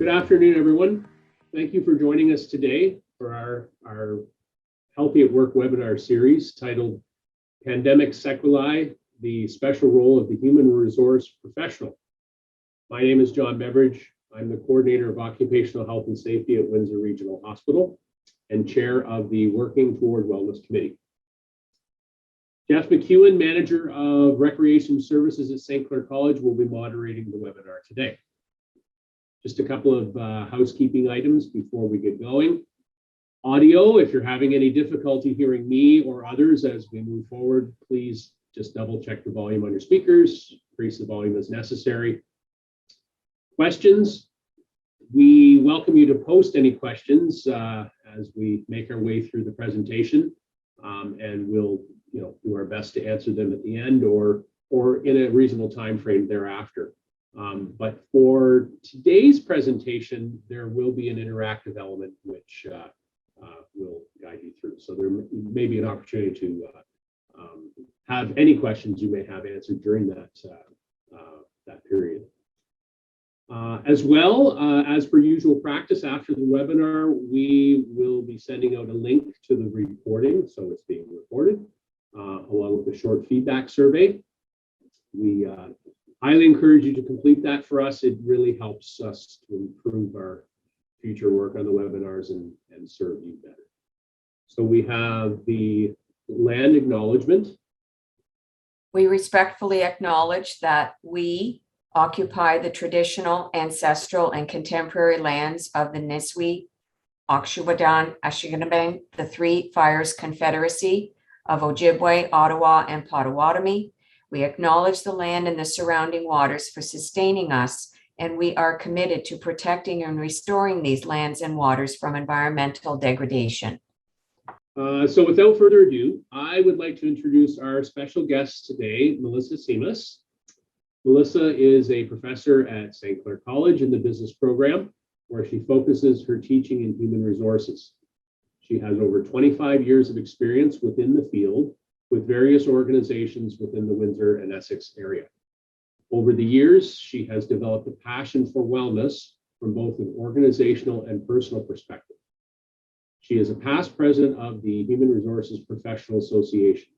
afternoon, everyone. Thank you for joining us today for our Healthy at Work webinar series titled Pandemic Sequelae, the Special Role of the Human Resource Professional. My name is John Beveridge. I'm the Coordinator of Occupational Health and Safety at Windsor Regional Hospital and Chair of the Working Toward Wellness Committee. Jeff McEwen, Manager of Recreation Services at St. Clair College, will be moderating the webinar today. Just a couple of housekeeping items before we get going. Audio, if you're having any difficulty hearing me or others as we move forward, please just double check the volume on your speakers, increase the volume as necessary. Questions, we welcome you to post any questions as we make our way through the presentation, and we'll do our best to answer them at the end or in a reasonable time frame thereafter. But for today's presentation, there will be an interactive element which will guide you through. So there may be an opportunity to have any questions you may have answered during that period. As well, as per usual practice, after the webinar, we will be sending out a link to the recording, so it's being recorded, along with a short feedback survey. We highly encourage you to complete that for us. It really helps us to improve our future work on the webinars and serve you better. So we have the land acknowledgement. We respectfully acknowledge that we occupy the traditional, ancestral, and contemporary lands of the Niswi, Akshuwadan, Ashiganabang, the Three Fires Confederacy of Ojibwe, Ottawa, and Potawatomi. We acknowledge the land and the surrounding waters for sustaining us, and we are committed to protecting and restoring these lands and waters from environmental degradation. So without further ado, I would like to introduce our special guest today, Melissa Simas. Melissa is a professor at St. Clair College in the business program, where she focuses her teaching in human resources. She has over 25 years of experience within the field with various organizations within the Windsor and Essex area. Over the years, she has developed a passion for wellness from both an organizational and personal perspective. She is a past president of the Human Resources Professional Association.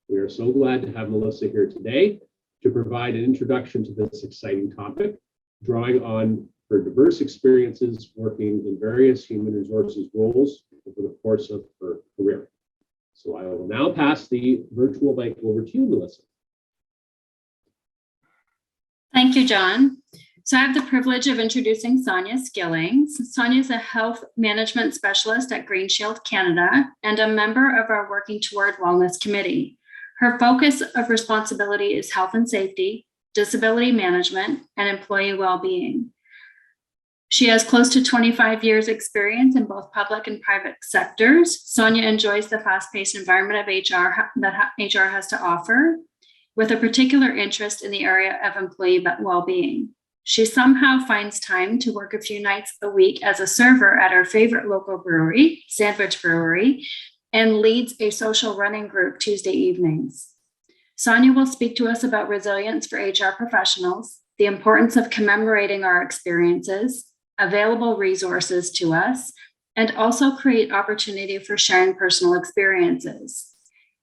We are so glad to have Melissa here today to provide an introduction to this exciting topic, drawing on her diverse experiences working in various human resources roles over the course of her career. So I will now pass the virtual mic over to you, Melissa. Thank you, John. So I have the privilege of introducing Sonia Skillings. Sonia is a health management specialist at Green Shield Canada and a member of our Working Toward Wellness Committee. Her focus of responsibility is health and safety, disability management, and employee well-being. She has close to 25 years experience in both public and private sectors. Sonia enjoys the fast-paced environment of HR that HR has to offer, with a particular interest in the area of employee well-being. She somehow finds time to work a few nights a week as a server at her favorite local brewery, Sandwich Brewery, and leads a social running group Tuesday evenings. Sonia will speak to us about resilience for HR professionals, the importance of commemorating our experiences, available resources to us, and also create opportunity for sharing personal experiences.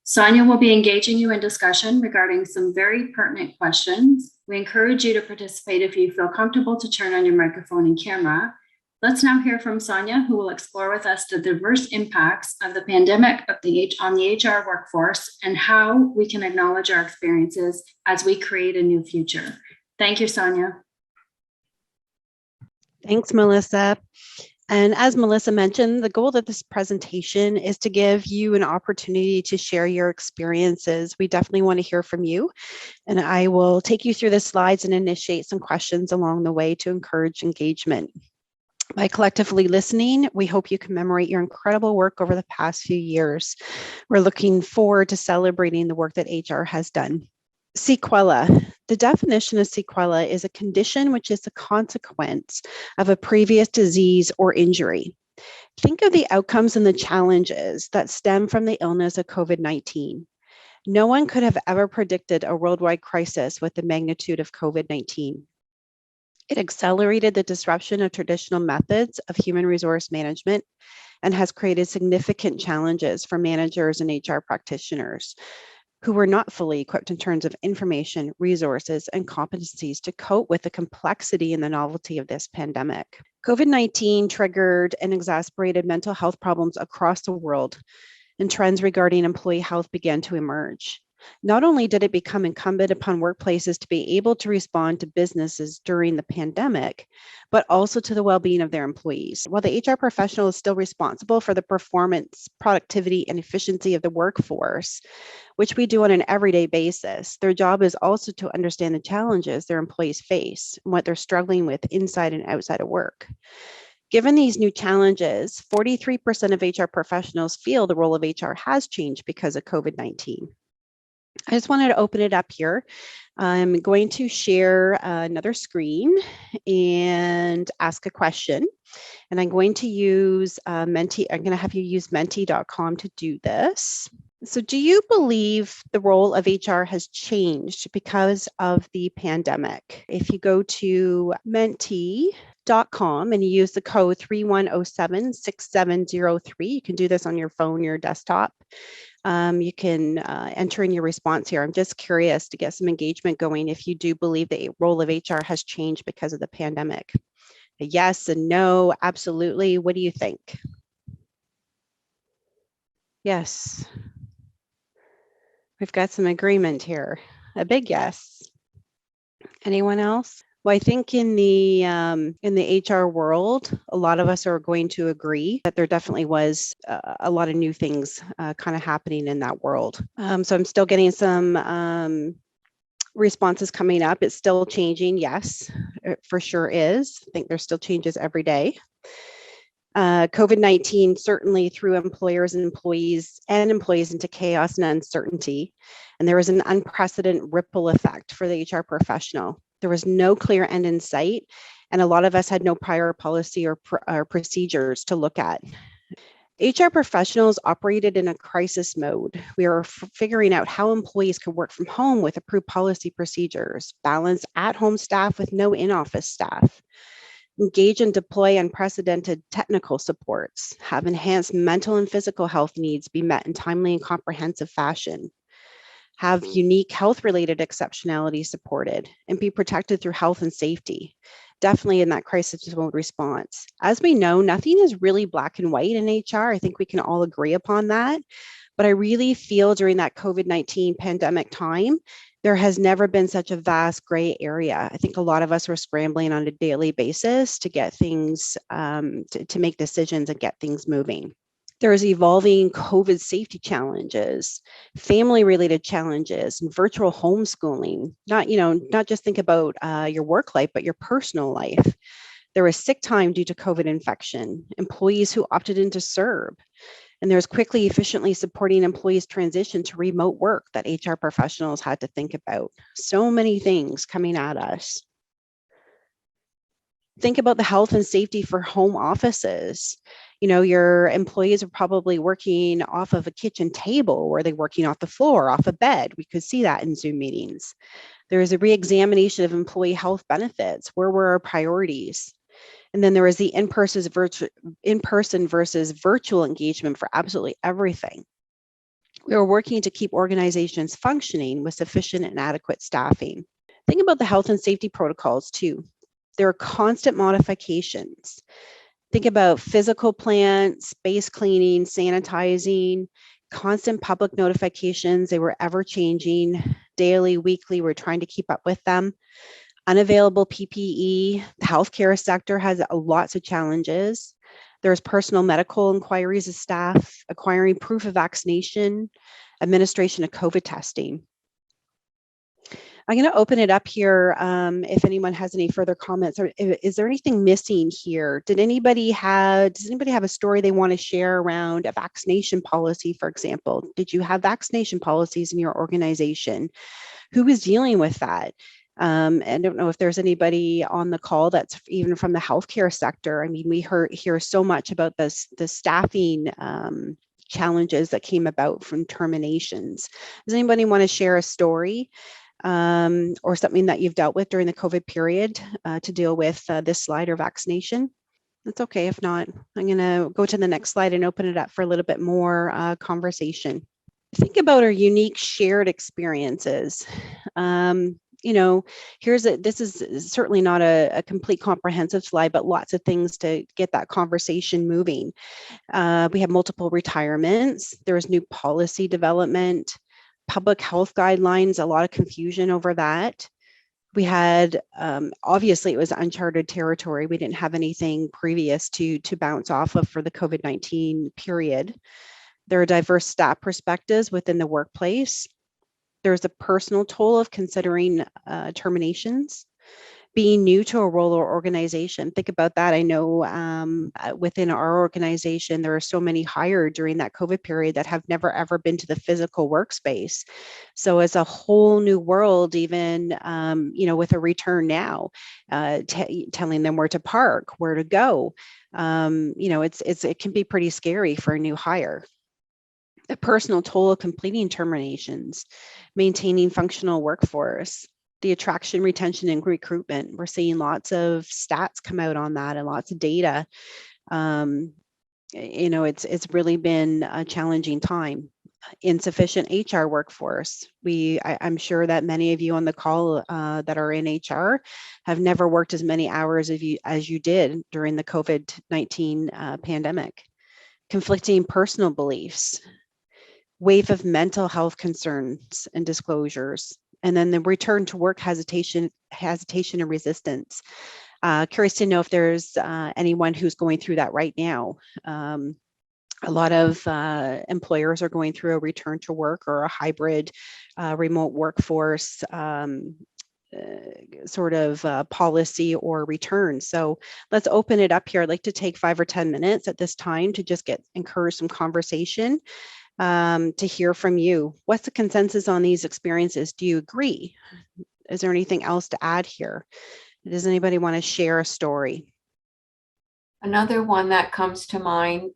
Sonia will be engaging you in discussion regarding some very pertinent questions. We encourage you to participate if you feel comfortable to turn on your microphone and camera. Let's now hear from Sonia, who will explore with us the diverse impacts of the pandemic on the HR workforce and how we can acknowledge our experiences as we create a new future. Thank you, Sonia. Thanks, Melissa. And as Melissa mentioned, the goal of this presentation is to give you an opportunity to share your experiences. We definitely want to hear from you. And I will take you through the slides and initiate some questions along the way to encourage engagement. By collectively listening, we hope you commemorate your incredible work over the past few years. We're looking forward to celebrating the work that HR has done. Sequelae. The definition of sequelae is a condition which is a consequence of a previous disease or injury. Think of the outcomes and the challenges that stem from the illness of COVID-19. No one could have ever predicted a worldwide crisis with the magnitude of COVID-19. It accelerated the disruption of traditional methods of human resource management and has created significant challenges for managers and HR practitioners who were not fully equipped in terms of information, resources, and competencies to cope with the complexity and the novelty of this pandemic. COVID-19 triggered and exacerbated mental health problems across the world, and trends regarding employee health began to emerge. Not only did it become incumbent upon workplaces to be able to respond to businesses during the pandemic, but also to the well-being of their employees. While the HR professional is still responsible for the performance, productivity, and efficiency of the workforce, which we do on an everyday basis, their job is also to understand the challenges their employees face and what they're struggling with inside and outside of work. Given these new challenges, 43% of HR professionals feel the role of HR has changed because of COVID-19. I just wanted to open it up here. I'm going to share another screen and ask a question. And I'm going to use Menti. I'm going to have you use menti.com to do this. So do you believe the role of HR has changed because of the pandemic? If you go to menti.com and you use the code 31076703, you can do this on your phone, your desktop. You can enter in your response here. I'm just curious to get some engagement going if you do believe the role of HR has changed because of the pandemic. A yes and no, absolutely. What do you think? Yes. We've got some agreement here. A big yes. Anyone else? Well, I think in the HR world, a lot of us are going to agree that there definitely was a lot of new things kind of happening in that world. So I'm still getting some responses coming up. It's still changing. Yes, it for sure is. I think there's still changes every day. COVID-19 certainly threw employers and employees into chaos and uncertainty. And there was an unprecedented ripple effect for the HR professional. There was no clear end in sight, and a lot of us had no prior policy or procedures to look at. HR professionals operated in a crisis mode. We were figuring out how employees could work from home with approved policy procedures, balance at-home staff with no in-office staff, engage and deploy unprecedented technical supports, have enhanced mental and physical health needs be met in timely and comprehensive fashion, have unique health-related exceptionality supported, and be protected through health and safety. Definitely in that crisis mode response. As we know, nothing is really black and white in HR. I think we can all agree upon that. But I really feel during that COVID-19 pandemic time, there has never been such a vast gray area. I think a lot of us were scrambling on a daily basis to get things, to make decisions and get things moving. There's evolving COVID safety challenges, family-related challenges, and virtual homeschooling. Not just think about your work life, but your personal life. There was sick time due to COVID infection, employees who opted in to serve, and there's quickly, efficiently supporting employees' transition to remote work that HR professionals had to think about. So many things coming at us. Think about the health and safety for home offices. Your employees are probably working off of a kitchen table, or are they working off the floor, off a bed? We could see that in Zoom meetings. There is a re-examination of employee health benefits. Where were our priorities? And then there was the in-person versus virtual engagement for absolutely everything. We were working to keep organizations functioning with sufficient and adequate staffing. Think about the health and safety protocols too. There are constant modifications. Think about physical plants, space cleaning, sanitizing, constant public notifications. They were ever changing, daily, weekly. We're trying to keep up with them. Unavailable PPE. The healthcare sector has lots of challenges. There's personal medical inquiries of staff, acquiring proof of vaccination, administration of COVID testing. I'm going to open it up here if anyone has any further comments. Or is there anything missing here? Does anybody have a story they want to share around a vaccination policy, for example? Did you have vaccination policies in your organization? Who was dealing with that? I don't know if there's anybody on the call that's even from the healthcare sector. I mean, we hear so much about the staffing challenges that came about from terminations. Does anybody want to share a story? or something that you've dealt with during the COVID period to deal with this slide or vaccination. That's okay. If not, I'm going to go to the next slide and open it up for a little bit more conversation. Think about our unique shared experiences. This is certainly not a complete comprehensive slide, but lots of things to get that conversation moving. We have multiple retirements. There's new policy development, public health guidelines, a lot of confusion over that. We had, obviously it was uncharted territory. We didn't have anything previous to bounce off of for the COVID-19 period. There are diverse staff perspectives within the workplace. There's a personal toll of considering terminations, being new to a role or organization. Think about that. I know within our organization, there are so many hired during that COVID period that have never, ever been to the physical workspace. So it's a whole new world, even, with a return now, telling them where to park, where to go. It can be pretty scary for a new hire. The personal toll of completing terminations, maintaining functional workforce, the attraction, retention, and recruitment. We're seeing lots of stats come out on that and lots of data. It's really been a challenging time. Insufficient HR workforce. I'm sure that many of you on the call that are in HR have never worked as many hours as you did during the COVID-19 pandemic. Conflicting personal beliefs, wave of mental health concerns and disclosures, and then the return to work hesitation and resistance. Curious to know if there's anyone who's going through that right now. A lot of employers are going through a return to work or a hybrid remote workforce policy or return. So let's open it up here. I'd like to take 5 or 10 minutes at this time to just encourage some conversation. To hear from you. What's the consensus on these experiences? Do you agree? Is there anything else to add here? Does anybody want to share a story? Another one that comes to mind,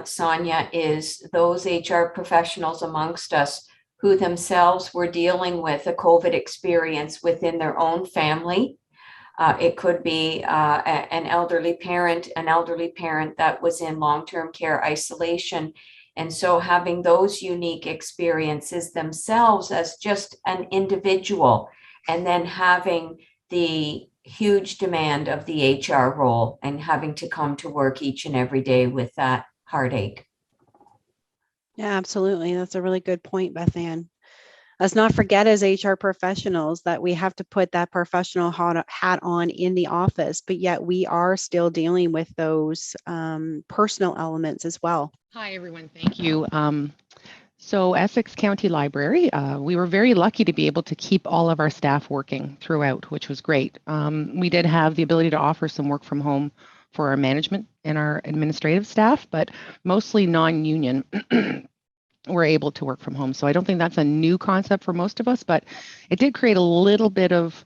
Sonia, is those HR professionals amongst us who themselves were dealing with a COVID experience within their own family. It could be an elderly parent that was in long-term care isolation. And so having those unique experiences themselves as just an individual, and then having the huge demand of the HR role and having to come to work each and every day with that heartache. Yeah, absolutely. That's a really good point, Beth Ann. Let's not forget as HR professionals that we have to put that professional hat on in the office, but yet we are still dealing with those personal elements as well. Hi, everyone. Thank you. So Essex County Library, we were very lucky to be able to keep all of our staff working throughout, which was great. We did have the ability to offer some work from home for our management and our administrative staff, but mostly non-union were able to work from home. So I don't think that's a new concept for most of us, but it did create a little bit of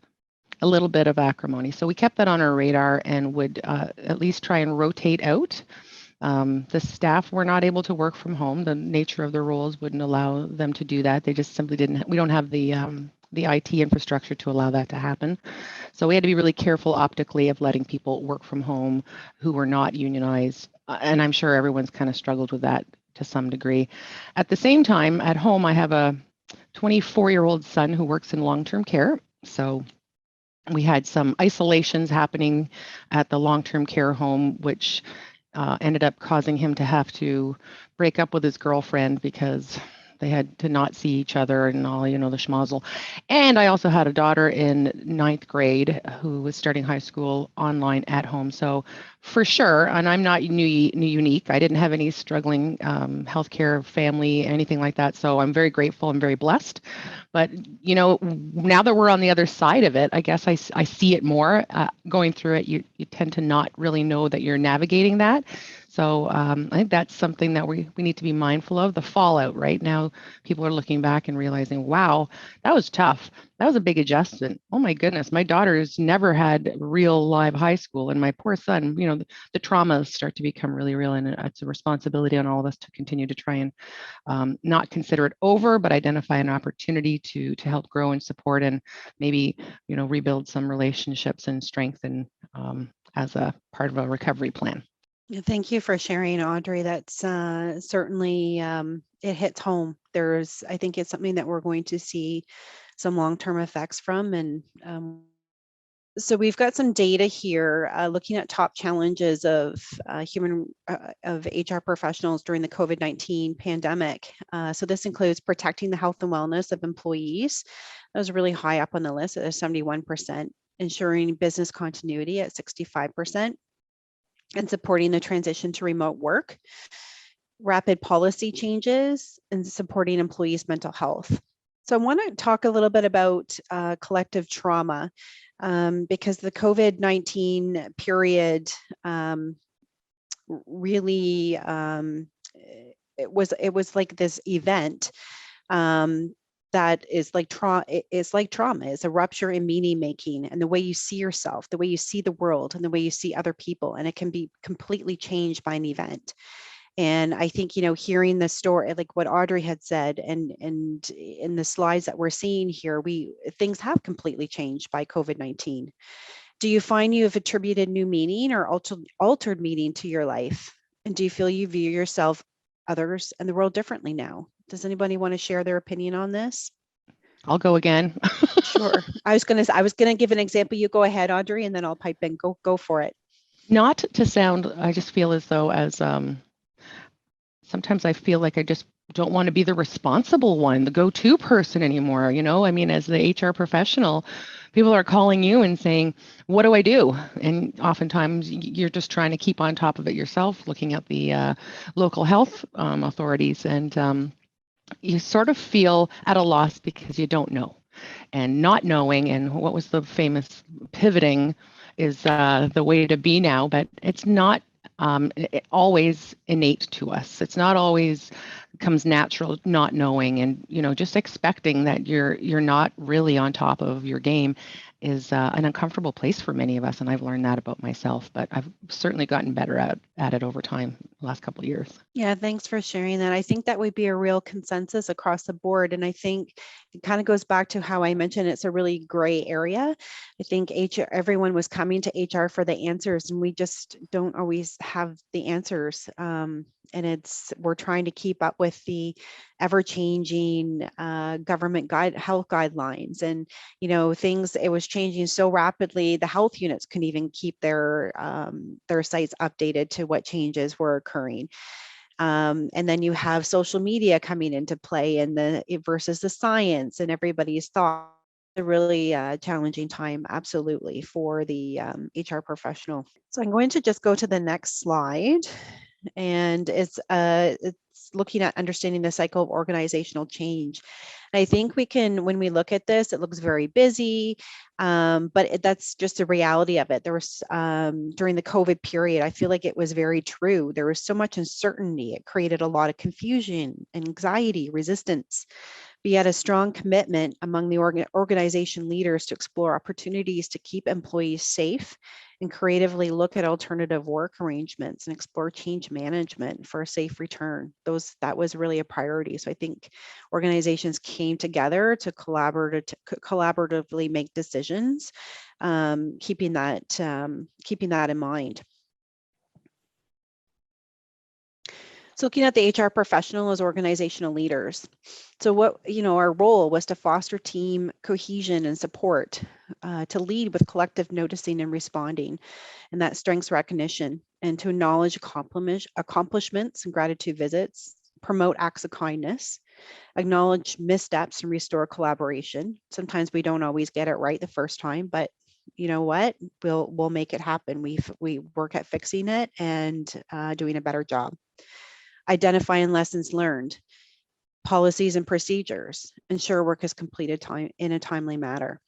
acrimony. So we kept that on our radar and would at least try and rotate out. The staff were not able to work from home. The nature of their roles wouldn't allow them to do that. They just simply didn't. We don't have the IT infrastructure to allow that to happen. So we had to be really careful optically of letting people work from home who were not unionized. And I'm sure everyone's kind of struggled with that to some degree. At the same time, at home, I have a 24-year-old son who works in long-term care. So we had some isolations happening at the long-term care home, which ended up causing him to have to break up with his girlfriend because they had to not see each other and all, the schmozzle. And I also had a daughter in 9th grade who was starting high school online at home. So for sure, and I'm not unique. I didn't have any struggling healthcare family, anything like that. So I'm very grateful. I'm very blessed. But, now that we're on the other side of it, I guess I see it more. Going through it, you tend to not really know that you're navigating that. So I think that's something that we need to be mindful of. The fallout right now, people are looking back and realizing, wow, that was tough. That was a big adjustment. Oh my goodness, my daughter's never had real live high school, and my poor son, the traumas start to become really real, and it's a responsibility on all of us to continue to try and not consider it over, but identify an opportunity to help grow and support, and maybe rebuild some relationships and strengthen as a part of a recovery plan. Yeah, thank you for sharing, Audrey. That's certainly it hits home. I think it's something that we're going to see some long-term effects from, and so we've got some data here looking at top challenges of of HR professionals during the COVID-19 pandemic. So this includes protecting the health and wellness of employees. That was really high up on the list at 71%, ensuring business continuity at 65%, and supporting the transition to remote work, rapid policy changes, and supporting employees' mental health. So I want to talk a little bit about collective trauma because the COVID-19 period really it was like this event that is like trauma. It's like trauma. It's a rupture in meaning making and the way you see yourself, the way you see the world, and the way you see other people, and it can be completely changed by an event. And I think, hearing the story, like what Audrey had said, and in the slides that we're seeing here, things have completely changed by COVID-19. Do you find you have attributed new meaning or altered meaning to your life? And do you feel you view yourself, others, and the world differently now? Does anybody want to share their opinion on this? I'll go again. Sure. I was gonna give an example. You go ahead, Audrey, and then I'll pipe in. Go for it. Not to sound, I just feel as though sometimes I feel like I just don't want to be the responsible one, the go-to person anymore. I mean, as the HR professional, people are calling you and saying, what do I do? And oftentimes you're just trying to keep on top of it yourself, looking at the local health authorities, and you sort of feel at a loss because you don't know. And not knowing, and what was the famous pivoting is the way to be now, but it's not always innate to us. It's not always comes natural, not knowing, and just expecting that you're not really on top of your game is an uncomfortable place for many of us. And I've learned that about myself, but I've certainly gotten better at it over time, the last couple of years. Yeah, thanks for sharing that. I think that would be a real consensus across the board. And I think it kind of goes back to how I mentioned it's a really gray area. I think everyone was coming to HR for the answers, and we just don't always have the answers. And we're trying to keep up with the ever-changing government health guidelines, and it was changing so rapidly. The health units couldn't even keep their sites updated to what changes were occurring. And then you have social media coming into play, and versus the science and everybody's thought. A really challenging time, absolutely, for the HR professional. So I'm going to just go to the next slide, and it's looking at understanding the cycle of organizational change. And I think when we look at this, it looks very busy, but that's just the reality of it. There was during the COVID period, I feel like it was very true. There was so much uncertainty. It created a lot of confusion, anxiety, resistance. But yet a strong commitment among the organization leaders to explore opportunities to keep employees safe and creatively look at alternative work arrangements and explore change management for a safe return. That was really a priority. So I think organizations came together to collaboratively make decisions, keeping that in mind. So looking at the HR professional as organizational leaders. So our role was to foster team cohesion and support, to lead with collective noticing and responding, and that strengths recognition, and to acknowledge accomplishments and gratitude visits, promote acts of kindness, acknowledge missteps and restore collaboration. Sometimes we don't always get it right the first time, but you know what? We'll make it happen. We work at fixing it and doing a better job. Identifying lessons learned, policies and procedures, ensure work is completed in a timely manner.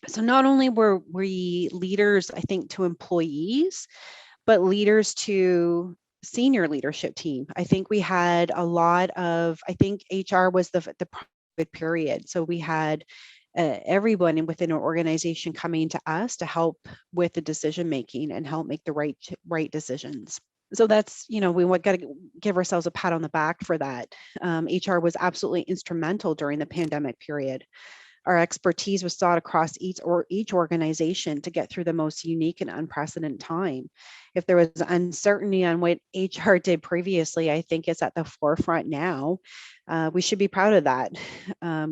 So not only were we leaders, I think, to employees, but leaders to senior leadership team. I think we had a lot of, I think HR was the COVID period. So we had everyone within our organization coming to us to help with the decision making and help make the right decisions. So that's, we got to give ourselves a pat on the back for that. HR was absolutely instrumental during the pandemic period. Our expertise was sought across each organization to get through the most unique and unprecedented time. If there was uncertainty on what HR did previously, I think it's at the forefront now. We should be proud of that.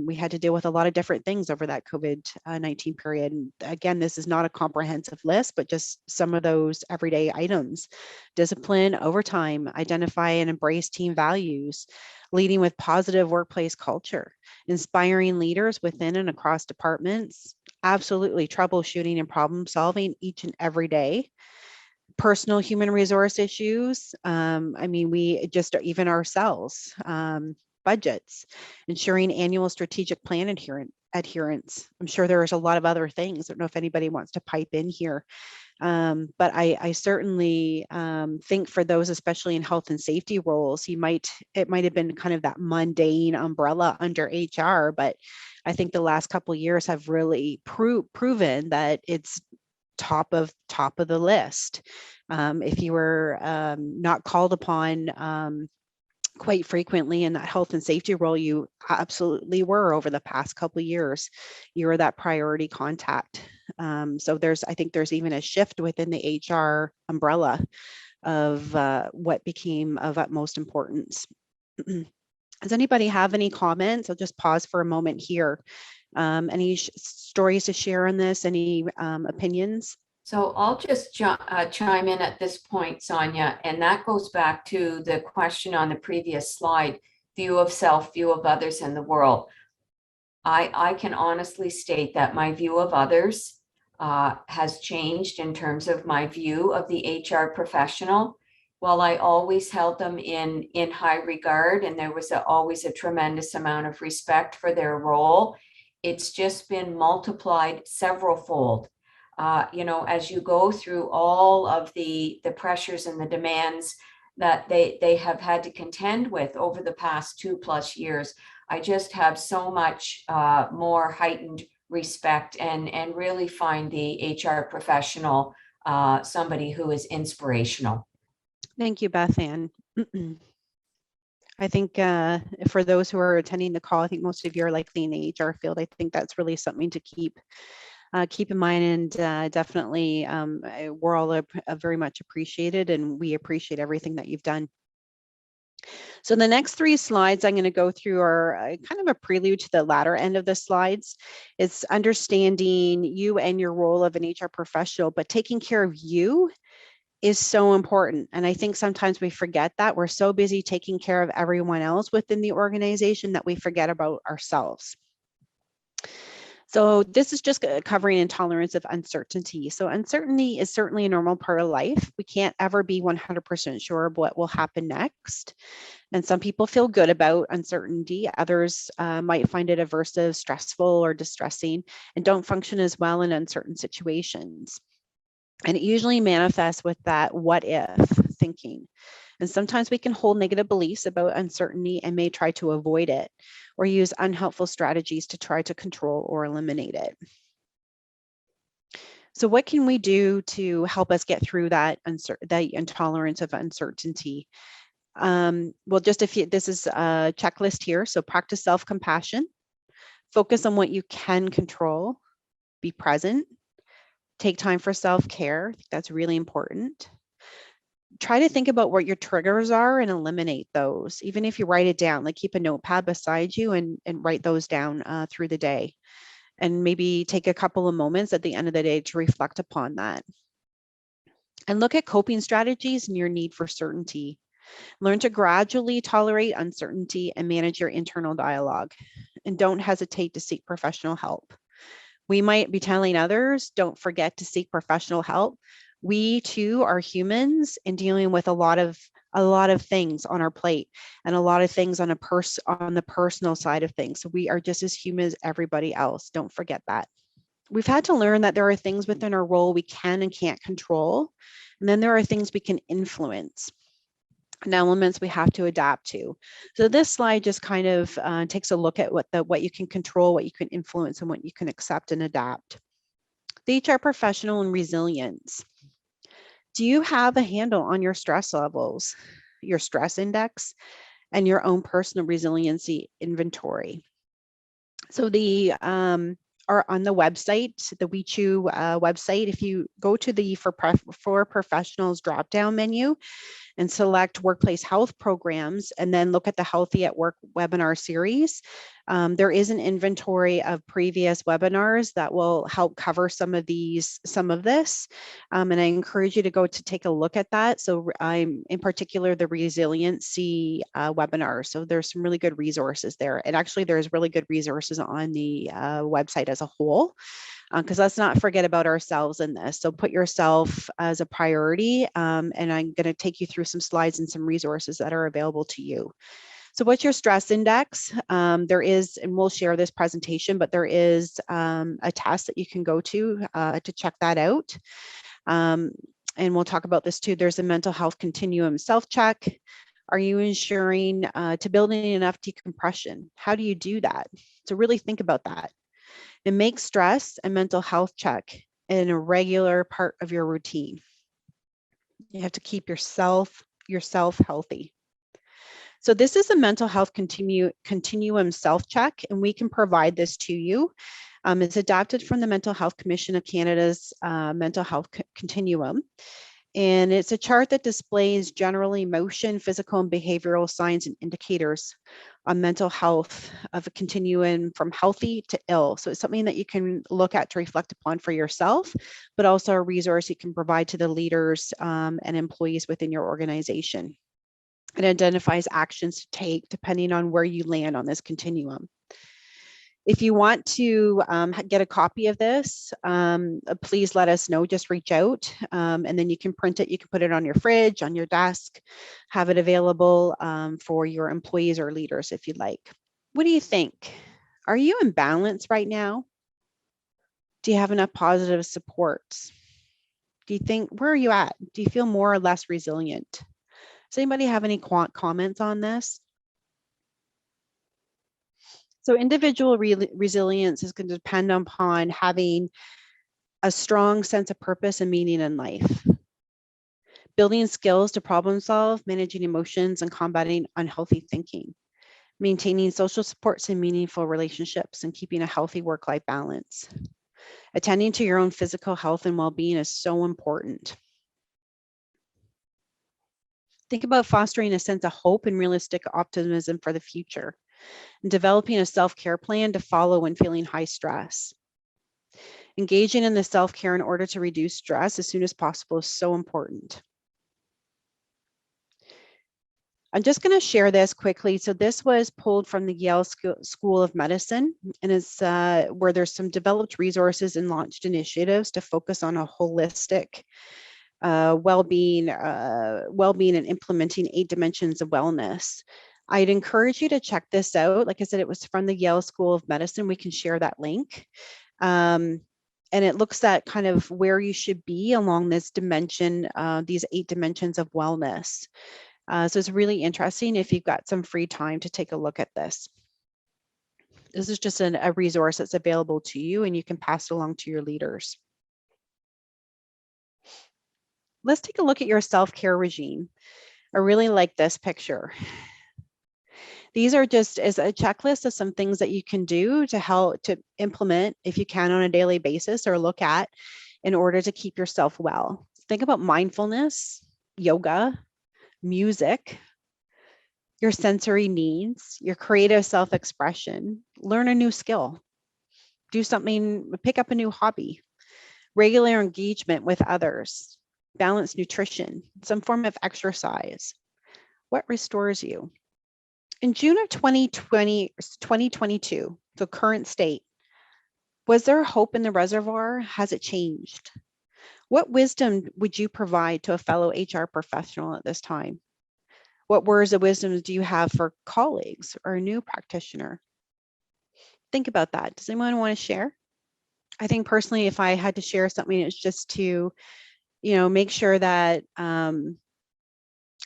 We had to deal with a lot of different things over that COVID-19 period. And again, this is not a comprehensive list, but just some of those everyday items: discipline, overtime, identify and embrace team values, leading with positive workplace culture, inspiring leaders within and across departments, absolutely troubleshooting and problem solving each and every day, personal human resource issues. We just, even ourselves, budgets, ensuring annual strategic plan adherence. I'm sure there's a lot of other things. I don't know if anybody wants to pipe in here. But I certainly think for those, especially in health and safety roles, it might have been kind of that mundane umbrella under HR, but I think the last couple of years have really proven that it's top of the list. If you were not called upon quite frequently in that health and safety role, you absolutely were over the past couple of years. You were that priority contact. So I think there's even a shift within the HR umbrella of what became of utmost importance. Does anybody have any comments? I'll just pause for a moment here. Any stories to share on this? Any opinions? So I'll just chime in at this point, Sonia, and that goes back to the question on the previous slide: view of self, view of others and the world. I can honestly state that my view of others has changed in terms of my view of the HR professional. While I always held them in high regard, and there was always a tremendous amount of respect for their role, it's just been multiplied several-fold. As you go through all of the pressures and the demands that they have had to contend with over the past 2+ years, I just have so much more heightened respect and really find the HR professional somebody who is inspirational. Thank you, Beth Ann. I think for those who are attending the call, I think most of you are likely in the HR field. I think that's really something to keep in mind, and definitely we're all very much appreciated, and we appreciate everything that you've done. So the next 3 slides I'm going to go through are kind of a prelude to the latter end of the slides. It's understanding you and your role of an HR professional, but taking care of you is so important. And I think sometimes we forget that. We're so busy taking care of everyone else within the organization that we forget about ourselves. So this is just covering intolerance of uncertainty. So uncertainty is certainly a normal part of life. We can't ever be 100% sure of what will happen next. And some people feel good about uncertainty. Others might find it aversive, stressful, or distressing, and don't function as well in uncertain situations. And it usually manifests with that what if thinking. And sometimes we can hold negative beliefs about uncertainty and may try to avoid it or use unhelpful strategies to try to control or eliminate it. So what can we do to help us get through that intolerance of uncertainty? Well, just this is a checklist here. So practice self-compassion, focus on what you can control, be present, take time for self-care. I think that's really important. Try to think about what your triggers are and eliminate those. Even if you write it down, like keep a notepad beside you and write those down through the day. And maybe take a couple of moments at the end of the day to reflect upon that. And look at coping strategies and your need for certainty. Learn to gradually tolerate uncertainty and manage your internal dialogue. And don't hesitate to seek professional help. We might be telling others, don't forget to seek professional help. We too are humans and dealing with a lot of things on our plate and a lot of things on the personal side of things. So we are just as human as everybody else. Don't forget that. We've had to learn that there are things within our role we can and can't control. And then there are things we can influence. and elements we have to adapt to. So this slide just kind of takes a look at what you can control, what you can influence, and what you can accept and adapt. The HR professional and resilience. Do you have a handle on your stress levels, your stress index, and your own personal resiliency inventory? So the are on the website, the WeChew website. If you go to the for professionals drop down menu and select workplace health programs, and then look at the Healthy at Work webinar series, there is an inventory of previous webinars that will help cover some of this. And I encourage you to go to take a look at that. So I'm in particular the resiliency webinar. So there's some really good resources there. And actually there's really good resources on the website as a whole, because let's not forget about ourselves in this. So put yourself as a priority, and I'm going to take you through some slides and some resources that are available to you. So what's your stress index? There is, and we'll share this presentation, but there is a test that you can go to check that out. And we'll talk about this too. There's a mental health continuum self-check. Are you ensuring to building enough decompression? How do you do that? So really think about that. And make stress and mental health check in a regular part of your routine. You have to keep yourself healthy. So this is a mental health continuum self-check, and we can provide this to you. It's adapted from the Mental Health Commission of Canada's mental health continuum. And it's a chart that displays general emotion, physical and behavioral signs and indicators on mental health of a continuum from healthy to ill. So it's something that you can look at to reflect upon for yourself, but also a resource you can provide to the leaders and employees within your organization. It identifies actions to take depending on where you land on this continuum. If you want to get a copy of this, please let us know, just reach out, and then you can print it. You can put it on your fridge, on your desk, have it available for your employees or leaders if you'd like. What do you think? Are you in balance right now? Do you have enough positive supports? Do you think, where are you at? Do you feel more or less resilient? Does anybody have any comments on this? So individual resilience is going to depend upon having a strong sense of purpose and meaning in life, building skills to problem solve, managing emotions, and combating unhealthy thinking, maintaining social supports and meaningful relationships, and keeping a healthy work-life balance. Attending to your own physical health and well-being is so important. Think about fostering a sense of hope and realistic optimism for the future, and developing a self-care plan to follow when feeling high stress. Engaging in the self-care in order to reduce stress as soon as possible is so important. I'm just going to share this quickly. So this was pulled from the Yale School of Medicine, and it's where there's some developed resources and launched initiatives to focus on a holistic well-being and implementing 8 dimensions of wellness. I'd encourage you to check this out. Like I said, it was from the Yale School of Medicine. We can share that link. And it looks at kind of where you should be along this dimension, these 8 dimensions of wellness. So it's really interesting if you've got some free time to take a look at this. This is just a resource that's available to you, and you can pass it along to your leaders. Let's take a look at your self-care regime. I really like this picture. These are just as a checklist of some things that you can do to help to implement if you can on a daily basis or look at in order to keep yourself well. Think about mindfulness, yoga, music, your sensory needs, your creative self-expression, learn a new skill, do something, pick up a new hobby, regular engagement with others, balanced nutrition, some form of exercise. What restores you? In June of 2022, the current state, was there hope in the reservoir? Has it changed? What wisdom would you provide to a fellow HR professional at this time? What words of wisdom do you have for colleagues or a new practitioner? Think about that. Does anyone want to share? I think personally, if I had to share something, it's just to, make sure that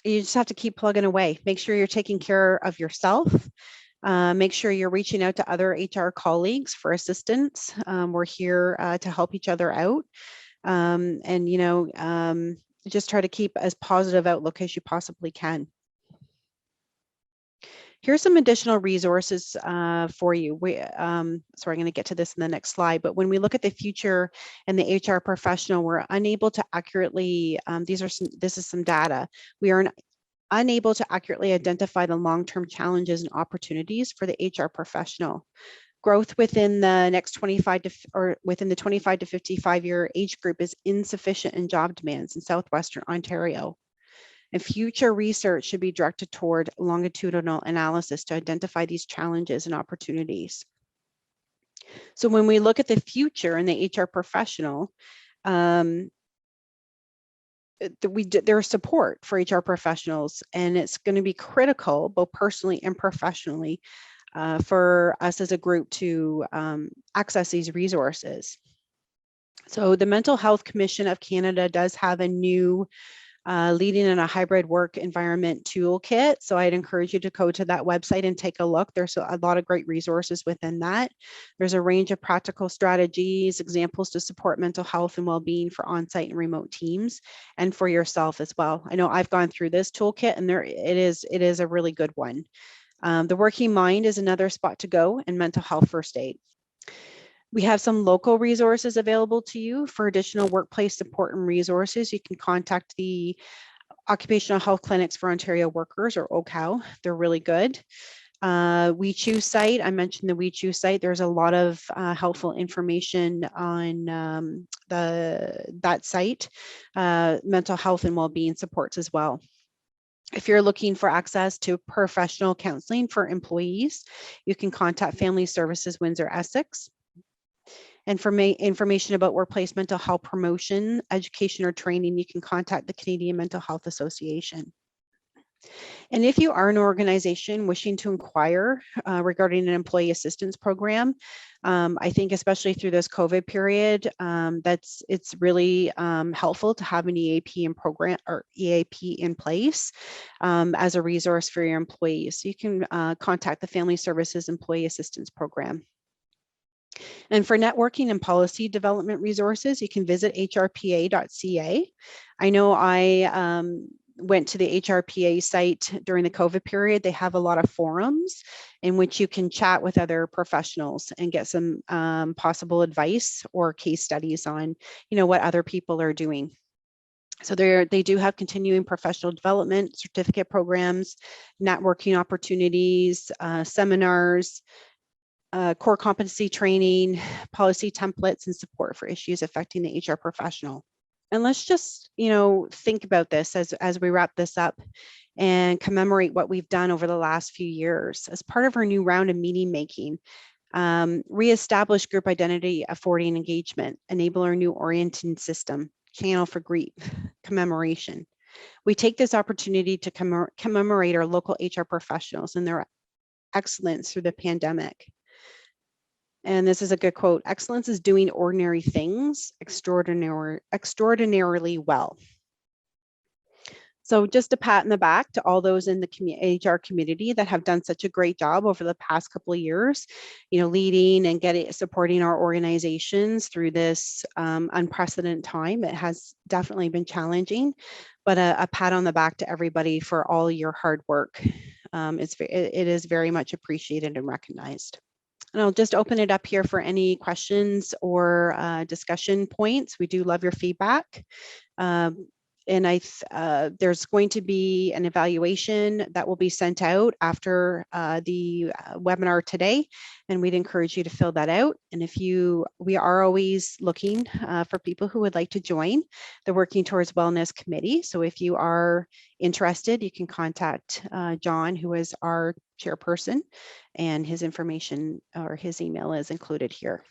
You just have to keep plugging away. Make sure you're taking care of yourself. Make sure you're reaching out to other HR colleagues for assistance. We're here to help each other out. And, just try to keep as positive outlook as you possibly can. Here's some additional resources for you. Sorry, I'm going to get to this in the next slide, but when we look at the future and the HR professional, we're unable to accurately, this is some data. We are unable to accurately identify the long-term challenges and opportunities for the HR professional. Growth within the next 25 to 55 year age group is insufficient in job demands in Southwestern Ontario. And future research should be directed toward longitudinal analysis to identify these challenges and opportunities. So when we look at the future and the HR professional, there's support for HR professionals, and it's going to be critical, both personally and professionally, for us as a group to access these resources. So the Mental Health Commission of Canada does have a new leading in a hybrid work environment toolkit. So I'd encourage you to go to that website and take a look. There's a lot of great resources within that. There's a range of practical strategies, examples to support mental health and well-being for on-site and remote teams, and for yourself as well. I know I've gone through this toolkit, and it is a really good one. The Working Mind is another spot to go, and Mental Health First Aid. We have some local resources available to you for additional workplace support and resources. You can contact the Occupational Health Clinics for Ontario Workers, or OCOW. They're really good. We Choose site, I mentioned the We Choose site. There's a lot of helpful information on that site. Mental health and well-being supports as well. If you're looking for access to professional counseling for employees, you can contact Family Services Windsor-Essex. And for information about workplace mental health promotion, education, or training, you can contact the Canadian Mental Health Association. And if you are an organization wishing to inquire regarding an employee assistance program, I think especially through this COVID period, it's really helpful to have an EAP in place as a resource for your employees. So you can contact the Family Services Employee Assistance Program. And for networking and policy development resources, you can visit hrpa.ca. I know I went to the HRPA site during the COVID period. They have a lot of forums in which you can chat with other professionals and get some possible advice or case studies on, what other people are doing. So they do have continuing professional development, certificate programs, networking opportunities, seminars, core competency training, policy templates, and support for issues affecting the HR professional. And let's just, think about this as we wrap this up and commemorate what we've done over the last few years. As part of our new round of meeting making, reestablish group identity, affording engagement, enable our new orienting system, channel for grief, commemoration. We take this opportunity to commemorate our local HR professionals and their excellence through the pandemic. And this is a good quote: "Excellence is doing ordinary things extraordinarily well." So just a pat in the back to all those in the HR community that have done such a great job over the past couple of years, leading and supporting our organizations through this unprecedented time. It has definitely been challenging, but a pat on the back to everybody for all your hard work. It is very much appreciated and recognized. And I'll just open it up here for any questions or discussion points. We do love your feedback. And there's going to be an evaluation that will be sent out after the webinar today, and we'd encourage you to fill that out. And we are always looking for people who would like to join the Working Towards Wellness Committee. So if you are interested, you can contact John, who is our chairperson, and his information or his email is included here.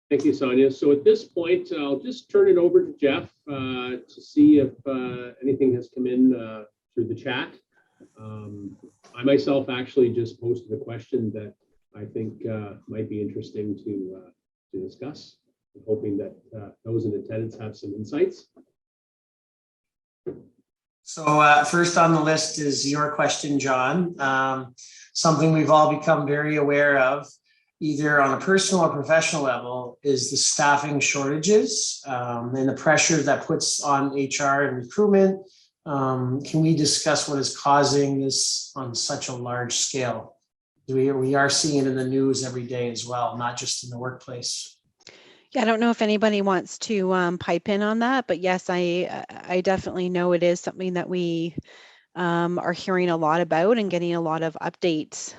Thank you, Sonia. So at this point, I'll just turn it over to Jeff to see if anything has come in through the chat. I myself actually just posted a question that I think might be interesting to discuss. I'm hoping that those in attendance have some insights. So first on the list is your question, John. Something we've all become very aware of, either on a personal or professional level, is the staffing shortages and the pressure that puts on HR and recruitment. Can we discuss what is causing this on such a large scale? We are seeing it in the news every day as well, not just in the workplace. Yeah, I don't know if anybody wants to pipe in on that, but yes, I definitely know it is something that we are hearing a lot about and getting a lot of updates,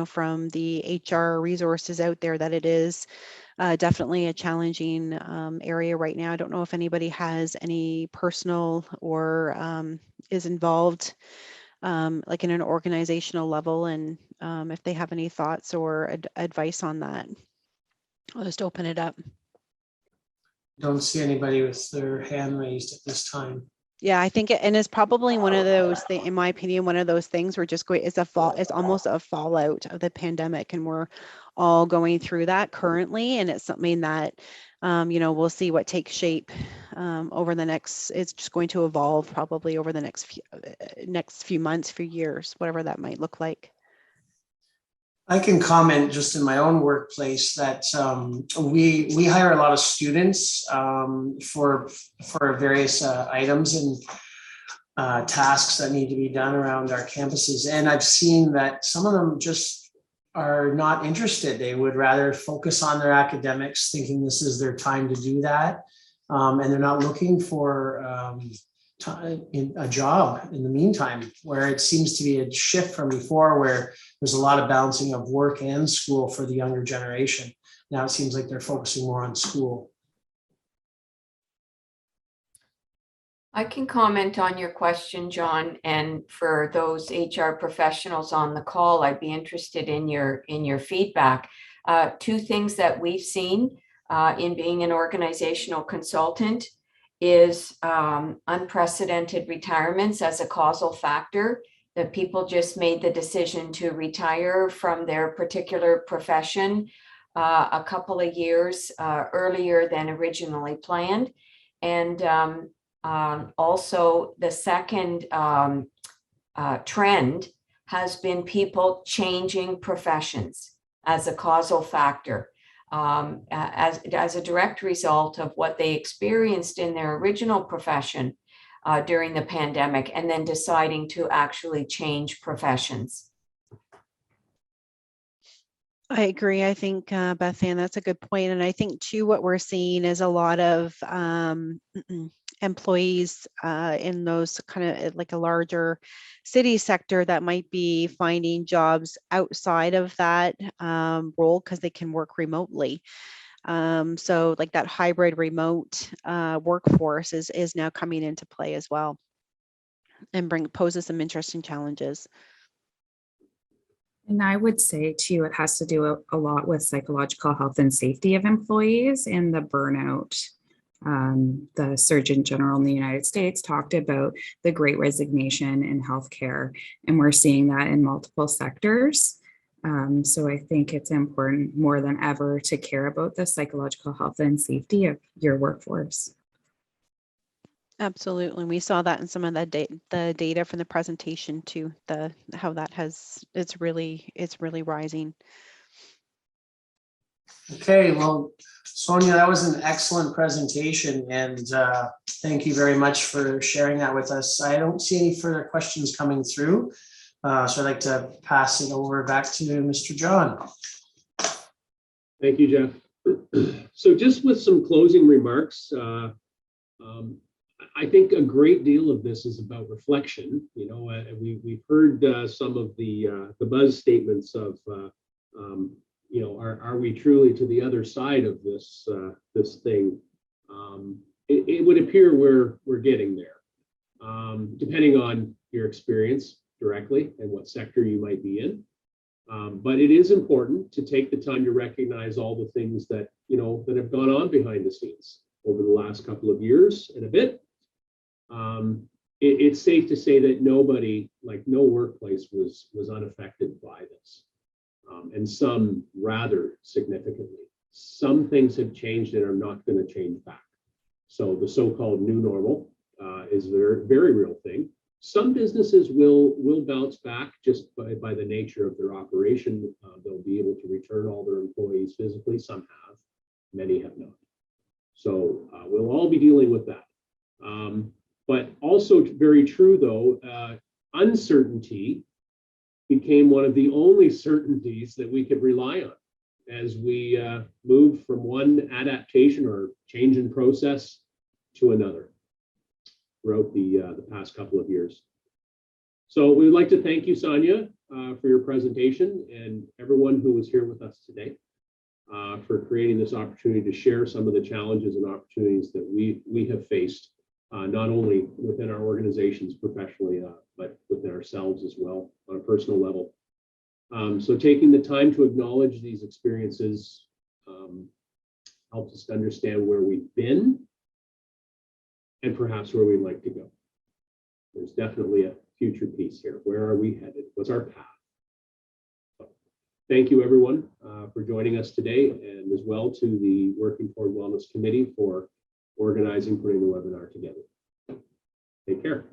from the HR resources out there, that it is definitely a challenging area right now. I don't know if anybody has any personal or is involved like in an organizational level, and if they have any thoughts or advice on that. I'll just open it up. Don't see anybody with their hand raised at this time. Yeah, I think and it's probably one of those things, in my opinion, one of those things we're just going, it's almost a fallout of the pandemic, and we're all going through that currently. And it's something that, we'll see what takes shape over the next, it's just going to evolve probably over the next few months, few years, whatever that might look like. I can comment just in my own workplace that we hire a lot of students for various items and tasks that need to be done around our campuses. And I've seen that some of them just are not interested. They would rather focus on their academics, thinking this is their time to do that. And they're not looking for a job in the meantime, where it seems to be a shift from before, where there's a lot of balancing of work and school for the younger generation. Now it seems like they're focusing more on school. I can comment on your question, John, and for those HR professionals on the call, I'd be interested in your feedback. Two things that we've seen in being an organizational consultant is unprecedented retirements as a causal factor, that people just made the decision to retire from their particular profession a couple of years earlier than originally planned. And also the second trend has been people changing professions as a causal factor. As a direct result of what they experienced in their original profession during the pandemic, and then deciding to actually change professions. I agree. I think, Beth Ann, that's a good point. And I think too, what we're seeing is a lot of employees in those kind of like a larger city sector that might be finding jobs outside of that role because they can work remotely. So like that hybrid remote workforce is now coming into play as well, and poses some interesting challenges. And I would say too, it has to do a lot with psychological health and safety of employees and the burnout. The Surgeon General in the United States talked about the Great Resignation in healthcare, and we're seeing that in multiple sectors. So I think it's important more than ever to care about the psychological health and safety of your workforce. Absolutely. We saw that in some of the data from the presentation too, how that it's really rising. Okay, well, Sonia, that was an excellent presentation, and thank you very much for sharing that with us. I don't see any further questions coming through, so I'd like to pass it over back to Mr. John. Thank you, Jeff. So just with some closing remarks, I think a great deal of this is about reflection. You know, we've heard some of the buzz statements of, you know, are we truly to the other side of this thing? It would appear we're getting there, depending on your experience directly and what sector you might be in. But it is important to take the time to recognize all the things that, you know, that have gone on behind the scenes over the last couple of years and a bit. It's safe to say that nobody, like no workplace was unaffected by this, and some rather significantly. Some things have changed and are not going to change back. So the so-called new normal is a very, very real thing. Some businesses will bounce back just by the nature of their operation. They'll be able to return all their employees physically. Some have, many have not. So we'll all be dealing with that. But also very true though, uncertainty became one of the only certainties that we could rely on as we moved from one adaptation or change in process to another throughout the past couple of years. So we'd like to thank you, Sonia, for your presentation, and everyone who was here with us today for creating this opportunity to share some of the challenges and opportunities that we have faced, not only within our organizations professionally, but within ourselves as well on a personal level. So taking the time to acknowledge these experiences helps us to understand where we've been and perhaps where we'd like to go. There's definitely a future piece here. Where are we headed? What's our path? So, thank you, everyone, for joining us today, and as well to the Working Toward Wellness Committee for organizing, putting the webinar together. Take care.